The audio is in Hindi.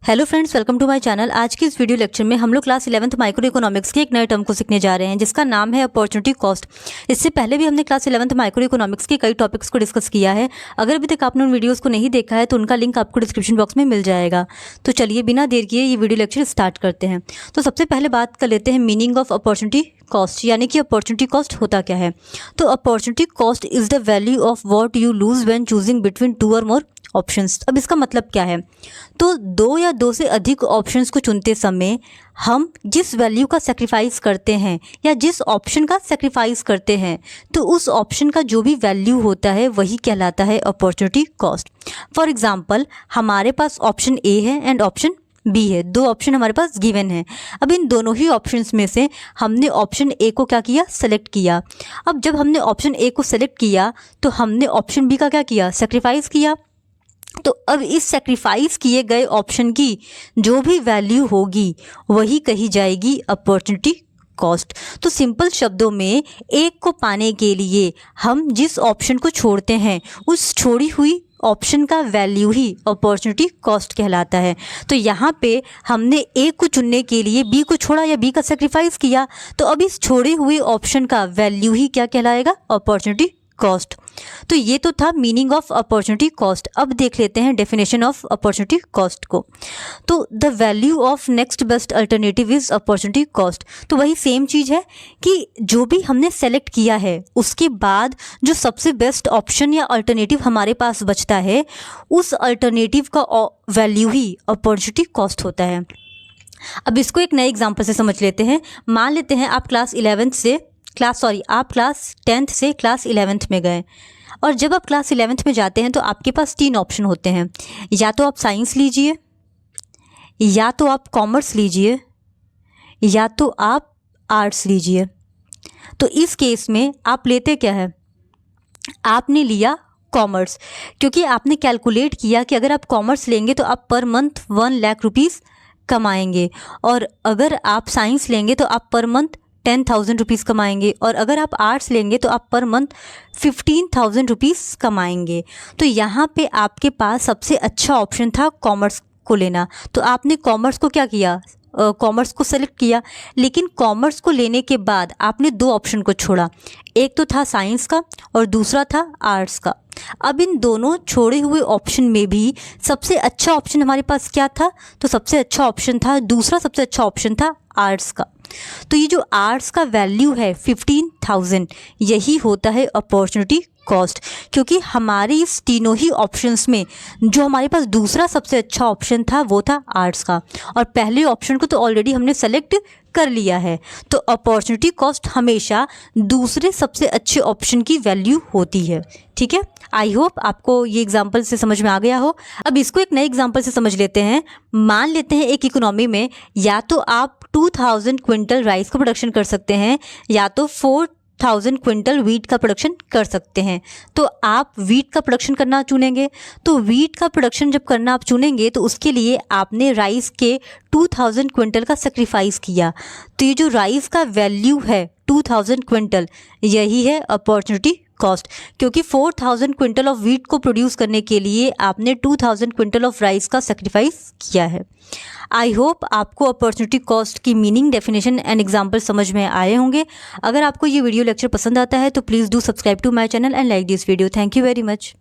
Hello friends, welcome to my channel. आज की इस वीडियो लेक्चर में हम लोग क्लास 11th माइक्रो इकोनॉमिक्स के एक नए टर्म को सीखने जा रहे हैं जिसका नाम है अपॉर्चुनिटी कॉस्ट। इससे पहले भी हमने क्लास 11th माइक्रो इकोनॉमिक्स के कई टॉपिक्स को डिस्कस किया है। अगर अभी तक आपने उन वीडियोज़ को नहीं देखा है तो उनका लिंक आपको डिस्क्रिप्शन बॉक्स में मिल जाएगा। तो चलिए बिना देर किए ये वीडियो लेक्चर स्टार्ट करते हैं। तो सबसे पहले बात कर लेते हैं मीनिंग ऑफ अपॉर्चुनिटी कॉस्ट, यानी कि अपॉर्चुनिटी कॉस्ट होता क्या है। तो opportunity cost is the value of what you lose when choosing between two और मोर ऑप्शंस। अब इसका मतलब क्या है, तो दो या दो से अधिक ऑप्शंस को चुनते समय हम जिस वैल्यू का सेक्रीफाइस करते हैं या जिस ऑप्शन का सेक्रीफाइस करते हैं तो उस ऑप्शन का जो भी वैल्यू होता है वही कहलाता है अपॉर्चुनिटी कॉस्ट। फॉर एग्जांपल, हमारे पास ऑप्शन ए है एंड ऑप्शन बी है। दो ऑप्शन हमारे पास गिवन है। अब इन दोनों ही ऑप्शंस में से हमने ऑप्शन ए को क्या किया, सेलेक्ट किया। अब जब हमने ऑप्शन ए को सेलेक्ट किया तो हमने ऑप्शन बी का क्या किया, सेक्रीफाइस किया। तो अब इस सेक्रीफाइस किए गए ऑप्शन की जो भी वैल्यू होगी वही कही जाएगी अपॉर्चुनिटी कॉस्ट। तो सिंपल शब्दों में एक को पाने के लिए हम जिस ऑप्शन को छोड़ते हैं उस छोड़ी हुई ऑप्शन का वैल्यू ही अपॉर्चुनिटी कॉस्ट कहलाता है। तो यहाँ पे हमने ए को चुनने के लिए बी को छोड़ा या बी का सेक्रीफाइस किया, तो अब इस छोड़े हुए ऑप्शन का वैल्यू ही क्या कहलाएगा, अपॉर्चुनिटी कॉस्ट। तो ये तो था मीनिंग ऑफ अपॉर्चुनिटी कॉस्ट। अब देख लेते हैं डेफिनेशन ऑफ अपॉर्चुनिटी कॉस्ट को। तो the value of next best alternative is opportunity cost. तो वही सेम चीज़ है कि जो भी हमने सेलेक्ट किया है उसके बाद जो सबसे बेस्ट ऑप्शन या अल्टरनेटिव हमारे पास बचता है उस अल्टरनेटिव का वैल्यू ही अपॉर्चुनिटी कॉस्ट होता है। अब इसको एक नए एग्जाम्पल से समझ लेते हैं। मान लेते हैं आप आप क्लास 10th से क्लास 11th में गए, और जब आप क्लास 11th में जाते हैं तो आपके पास 3 ऑप्शन होते हैं। या तो आप साइंस लीजिए, या तो आप कॉमर्स लीजिए, या तो आप आर्ट्स लीजिए। तो इस केस में आप लेते क्या है, आपने लिया कॉमर्स, क्योंकि आपने कैलकुलेट किया कि अगर आप कॉमर्स लेंगे तो आप पर मंथ 1 लाख रुपीज़ कमाएंगे, और अगर आप साइंस लेंगे तो आप पर मंथ 10,000 रुपीज़ कमाएंगे, और अगर आप आर्ट्स लेंगे तो आप पर मंथ 15,000 रुपीज़ कमाएंगे। तो यहाँ पे आपके पास सबसे अच्छा ऑप्शन था कॉमर्स को लेना, तो आपने कॉमर्स को क्या किया, कॉमर्स को सेलेक्ट किया। लेकिन कॉमर्स को लेने के बाद आपने 2 ऑप्शन को छोड़ा, एक तो था साइंस का और दूसरा था आर्ट्स का। अब इन दोनों छोड़े हुए ऑप्शन में भी सबसे अच्छा ऑप्शन हमारे पास क्या था, तो सबसे अच्छा ऑप्शन था, दूसरा सबसे अच्छा ऑप्शन था आर्ट्स का। तो ये जो आर्ट्स का वैल्यू है 15,000, यही होता है अपॉर्चुनिटी कॉस्ट, क्योंकि हमारी इस तीनों ही ऑप्शंस में जो हमारे पास दूसरा सबसे अच्छा ऑप्शन था वो था आर्ट्स का, और पहले ऑप्शन को तो ऑलरेडी हमने सेलेक्ट कर लिया है। तो अपॉर्चुनिटी कॉस्ट हमेशा दूसरे सबसे अच्छे ऑप्शन की वैल्यू होती है। ठीक है, आई होप आपको ये एग्जाम्पल से समझ में आ गया हो। अब इसको एक नए एग्जाम्पल से समझ लेते हैं। मान लेते हैं एक इकोनॉमी में या तो आप 2000 क्विंटल राइस का प्रोडक्शन कर सकते हैं या तो 4000 क्विंटल वीट का प्रोडक्शन कर सकते हैं। तो आप वीट का प्रोडक्शन करना चुनेंगे। तो वीट का प्रोडक्शन जब करना आप चुनेंगे तो उसके लिए आपने राइस के 2000 क्विंटल का सेक्रीफाइस किया। तो ये जो राइस का वैल्यू है 2000 क्विंटल, यही है अपॉर्चुनिटी कॉस्ट, क्योंकि 4000 क्विंटल ऑफ वीट को प्रोड्यूस करने के लिए आपने 2000 क्विंटल ऑफ राइस का सेक्रीफाइस किया है। आई होप आपको अपॉर्चुनिटी कॉस्ट की मीनिंग, डेफिनेशन एंड एग्जाम्पल समझ में आए होंगे। अगर आपको ये वीडियो लेक्चर पसंद आता है तो please do subscribe to my channel and like this video. Thank you very much.